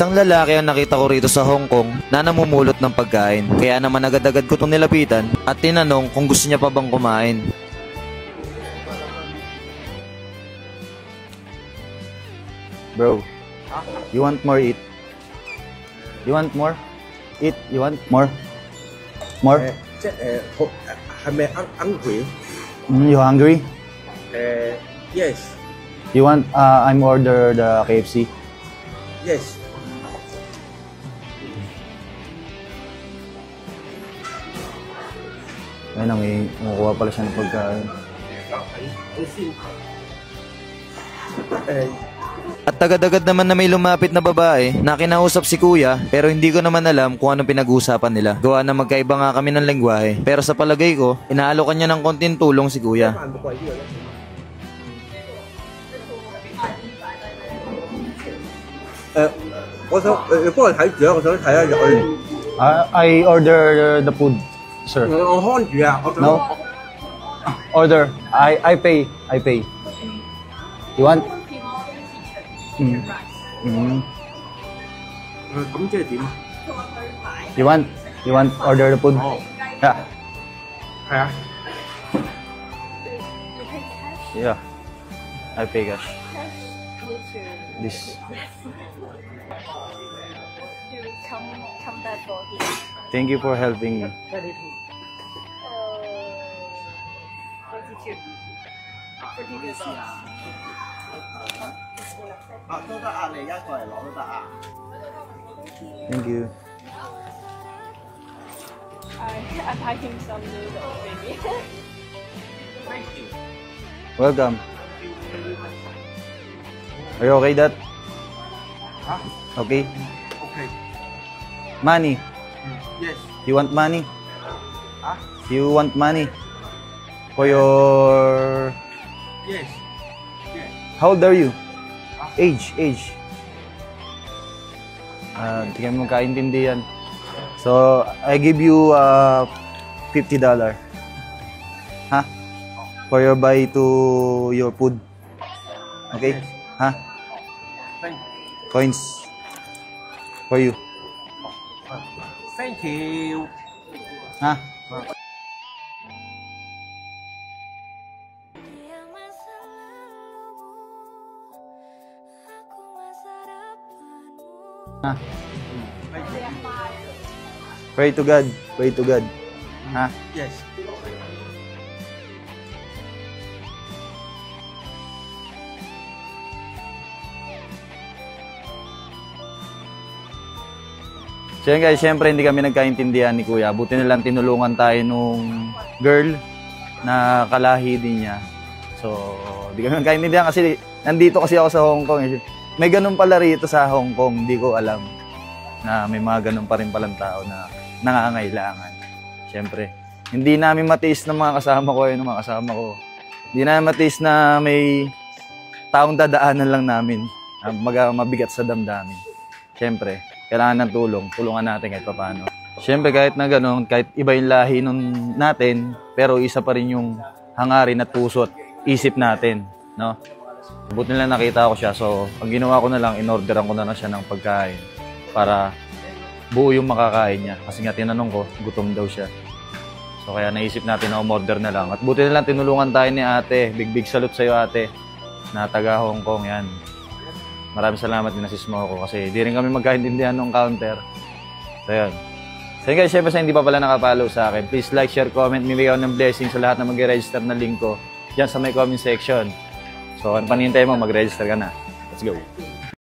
Isang lalaki ang nakita ko rito sa Hong Kong na namumulot ng pagkain. Kaya naman agad-agad ko itong nilapitan at tinanong kung gusto niya pa bang kumain. Bro, you want more eat? You want more? Eat, you want more? More? Hungry? You hungry? Yes. You want, I'm order the KFC? Yes. Ayun na, may makukuha pala siya ng pagkain. At agad-agad naman na may lumapit na babae na kinausap si kuya, pero hindi ko naman alam kung anong pinag-uusapan nila. Gawa na magkaiba nga kami ng lengguwahe, pero sa palagay ko, inaalokan niya ng konting tulong si kuya. I order the food, sir. No? Order. I pay. I pay. You want? You want? You want order the food? Yeah. Yeah. I pay cash. This. Come back for him. Thank you for helping me. 42. 都得啊，你而家過嚟攞都得啊。Thank you. I buy him some noodles, maybe. Thank you. Welcome. Are you okay, Dad? Huh? Okay. Okay. Money. Yes. You want money? Huh? You want money? For your... Yes. Yes. How old are you? Age. Hindi kami magkaintindihan. So, I give you $50. Huh? For your buy to your food. Okay? Yes. Huh? Thank you. Coins. For you. Thank you. Huh? Huh? Pray to God. Pray to God. Huh? Yes. So yun guys, syempre hindi kami nagkaintindihan ni Kuya. Buti na lang tinulungan tayo nung girl na kalahi din niya. So, hindi kami nagkaintindihan kasi nandito kasi ako sa Hong Kong. May ganun pala rito sa Hong Kong, hindi ko alam na may mga ganun pa rin palang tao na nangangailangan. Syempre, hindi namin matiis ng mga kasama ko, ng mga kasama ko. Hindi namin matiis na may taong dadaanan lang namin, mabigat sa damdamin. Syempre, kailangan ng tulong, tulungan natin kahit paano. Syempre, kahit na ganun, kahit iba yung lahi nun natin, pero isa pa rin yung hangarin at puso at isip natin, no? Buti nila nakita ko siya, so ang ginawa ko na lang, inorderan ko na siya ng pagkain para buo yung makakain niya. Kasi nga tinanong ko, gutom daw siya. So kaya naisip natin na umorder na lang. At buti na lang tinulungan tayo ni ate. Big salute sa'yo ate, na taga Hong Kong yan. Maraming salamat din assist mo ako kasi di rin kami magkaintindihan ng counter. So yun. So yun guys, syempre sa hindi pa pala nakapollow sa akin, please like, share, comment, bibigyan ako ng blessing sa lahat na mag-register na link ko dyan sa may comment section. So, ano panihintay mo? Mag-register ka na. Let's go.